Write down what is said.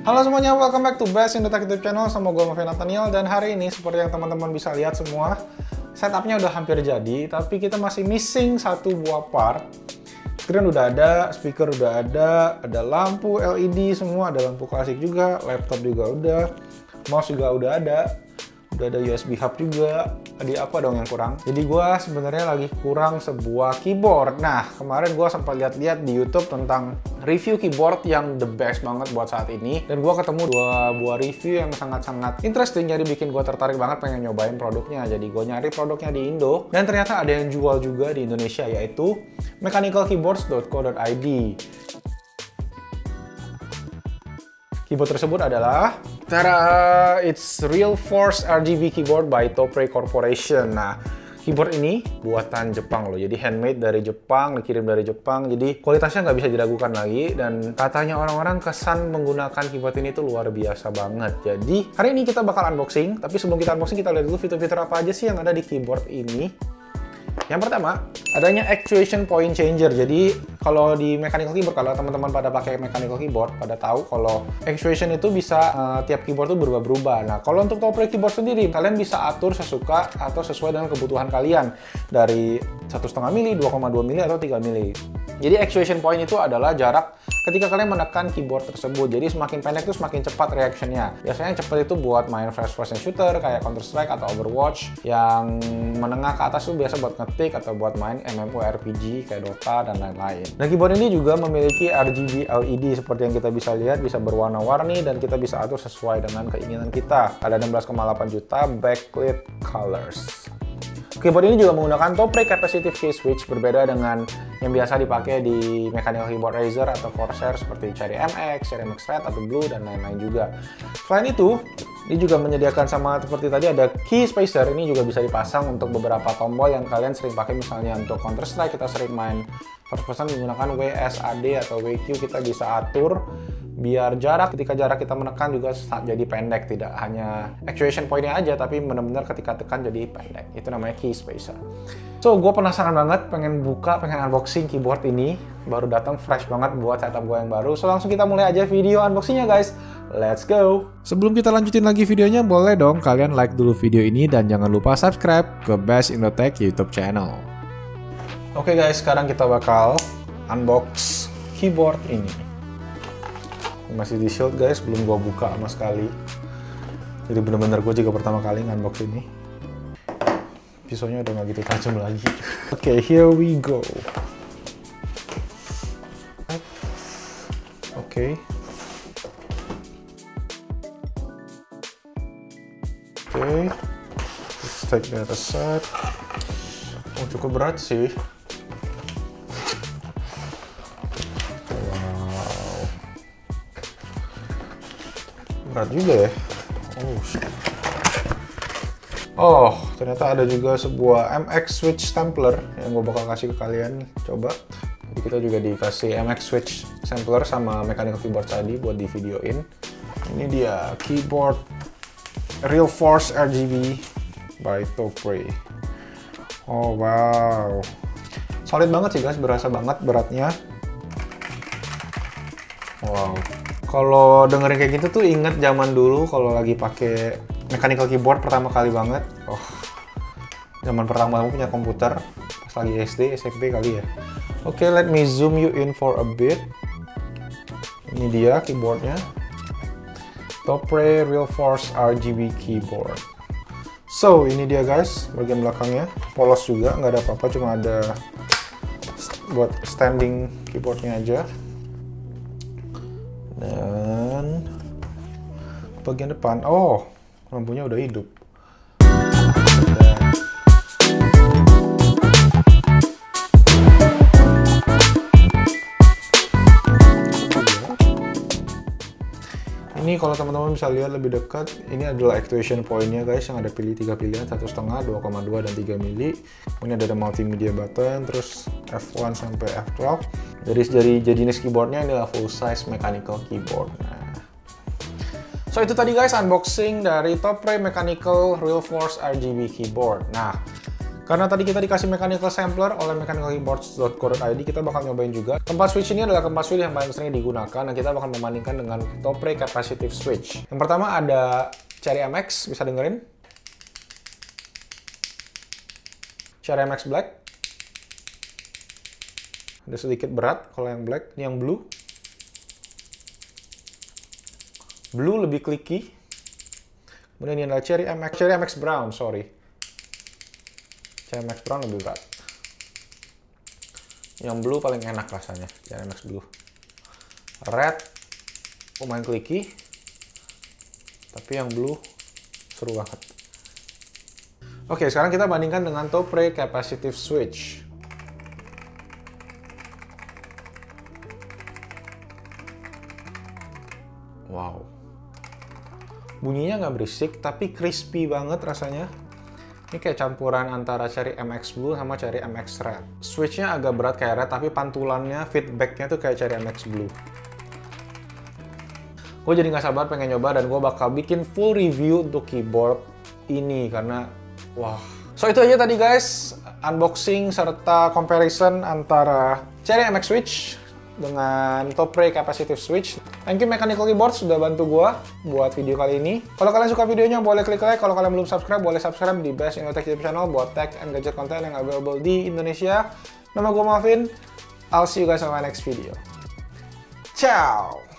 Halo semuanya, welcome back to Best in the Tech YouTube channel sama gue Mavi Nathaniel. Dan hari ini seperti yang teman-teman bisa lihat semua, setupnya udah hampir jadi, tapi kita masih missing satu buah part. Screen udah ada, speaker udah ada lampu LED semua, ada lampu klasik juga, laptop juga udah, mouse juga udah ada USB hub juga. Jadi apa dong yang kurang? Jadi gue sebenarnya lagi kurang sebuah keyboard. Nah, kemarin gue sempat lihat-lihat di YouTube tentang review keyboard yang the best banget buat saat ini. Dan gue ketemu dua buah review yang sangat-sangat interesting, jadi bikin gue tertarik banget pengen nyobain produknya. Jadi gue nyari produknya di Indo, dan ternyata ada yang jual juga di Indonesia, yaitu mechanicalkeyboards.co.id. Keyboard tersebut adalah tada! It's Realforce RGB keyboard by Topre Corporation. Nah, keyboard ini buatan Jepang loh, jadi handmade dari Jepang, dikirim dari Jepang, jadi kualitasnya nggak bisa diragukan lagi. Dan katanya orang-orang kesan menggunakan keyboard ini tuh luar biasa banget. Jadi hari ini kita bakal unboxing, tapi sebelum kita unboxing kita lihat dulu fitur-fitur apa aja sih yang ada di keyboard ini. Yang pertama, adanya actuation point changer. Jadi kalau di mechanical keyboard, kalau teman-teman pada pakai mechanical keyboard, pada tahu kalau actuation itu bisa tiap keyboard itu berubah-berubah. Nah, kalau untuk Topre keyboard sendiri, kalian bisa atur sesuka atau sesuai dengan kebutuhan kalian. Dari 1,5 mili, 2,2 mili, atau 3 mili. Jadi actuation point itu adalah jarak ketika kalian menekan keyboard tersebut. Jadi semakin pendek itu semakin cepat reactionnya. Biasanya yang cepat itu buat main first person shooter kayak Counter Strike atau Overwatch. Yang menengah ke atas itu biasa buat ngetik atau buat main MMORPG kayak Dota dan lain-lain. Nah, keyboard ini juga memiliki RGB LED seperti yang kita bisa lihat, bisa berwarna-warni dan kita bisa atur sesuai dengan keinginan kita. Ada 16,8 juta backlit colors. Keyboard ini juga menggunakan Topre capacitive key switch, berbeda dengan yang biasa dipakai di mechanical keyboard Razer atau Corsair seperti Cherry MX, Cherry MX Red atau Blue dan lain-lain juga. Selain itu, ini juga menyediakan sama seperti tadi ada key spacer. Ini juga bisa dipasang untuk beberapa tombol yang kalian sering pakai, misalnya untuk Counter Strike kita sering main first person menggunakan WSAD atau WQ, kita bisa atur biar ketika jarak kita menekan juga jadi pendek, tidak hanya actuation point-nya aja, tapi benar-benar ketika tekan jadi pendek. Itu namanya key spacer. So, gue penasaran banget, pengen unboxing keyboard ini. Baru datang fresh banget buat setup gue yang baru. So, langsung kita mulai aja video unboxingnya guys. Let's go! Sebelum kita lanjutin lagi videonya, boleh dong kalian like dulu video ini dan jangan lupa subscribe ke Best in the Tech YouTube channel. Oke guys, sekarang kita bakal unbox keyboard ini. Masih di shield guys, belum gua buka sama sekali. Jadi bener-bener gue juga pertama kali unbox ini. Pisaunya udah nggak gitu tajam lagi. Oke, here we go. Oke. Let's take that aside. Oh, cukup berat sih. Berat juga ya. Oh, ternyata ada juga sebuah MX Switch Sampler yang gue bakal kasih ke kalian nih. Coba. Jadi kita juga dikasih MX Switch Sampler sama mechanical keyboard tadi buat di videoin. Ini dia keyboard Realforce RGB by Topre. Oh wow, solid banget sih guys, berasa banget beratnya. Wow. Kalau dengerin kayak gitu tuh inget zaman dulu kalau lagi pakai mechanical keyboard pertama kali banget. Oh, zaman pertama aku punya komputer pas lagi SD, SMP kali ya. Oke, let me zoom you in for a bit. Ini dia keyboardnya, Topre Realforce RGB keyboard. So, ini dia guys, bagian belakangnya polos juga, nggak ada apa-apa, cuma ada buat standing keyboardnya aja. Dan bagian depan, oh, lampunya udah hidup. Ini kalau teman-teman bisa lihat lebih dekat, ini adalah actuation point-nya guys, yang ada 3 pilihan, 1,5, 2,2, dan 3 mili. Kemudian ada multimedia button, terus F1 sampai F12. Jadi jenis keyboardnya adalah full size mechanical keyboard. Nah, so itu tadi guys unboxing dari Topre Mechanical Realforce RGB keyboard. Nah, Karena tadi kita dikasih mechanical sampler oleh mechanicalkeyboards.co.id, kita bakal nyobain juga. Keempat switch ini adalah keempat switch yang paling sering digunakan, dan kita bakal membandingkan dengan Toprey capacitive switch. Yang pertama ada Cherry MX, bisa dengerin. Cherry MX Black. Ada sedikit berat kalau yang black. Ini yang blue. Blue lebih clicky. Kemudian ini adalah Cherry MX Brown, sorry. Cherry MX Brown lebih berat. Yang blue paling enak rasanya, Cherry MX Blue. Red lumayan clicky, tapi yang blue seru banget. Oke, sekarang kita bandingkan dengan Toprey capacitive switch. Wow. Bunyinya nggak berisik, tapi crispy banget rasanya. Ini kayak campuran antara Cherry MX Blue sama Cherry MX Red. Switch-nya agak berat kayak Red, tapi pantulannya, feedback-nya tuh kayak Cherry MX Blue. Gue jadi nggak sabar pengen nyoba, dan gue bakal bikin full review untuk keyboard ini, karena wah. So itu aja tadi guys, unboxing serta comparison antara Cherry MX Switch dengan Toprey capacitive switch. Thank you Mechanical Keyboards sudah bantu gua buat video kali ini. Kalau kalian suka videonya boleh klik like, kalau kalian belum subscribe boleh subscribe di Best Indo Tech YouTube channel buat tech and gadget content yang available di Indonesia. Nama gua Malvin. I'll see you guys on my next video. Ciao.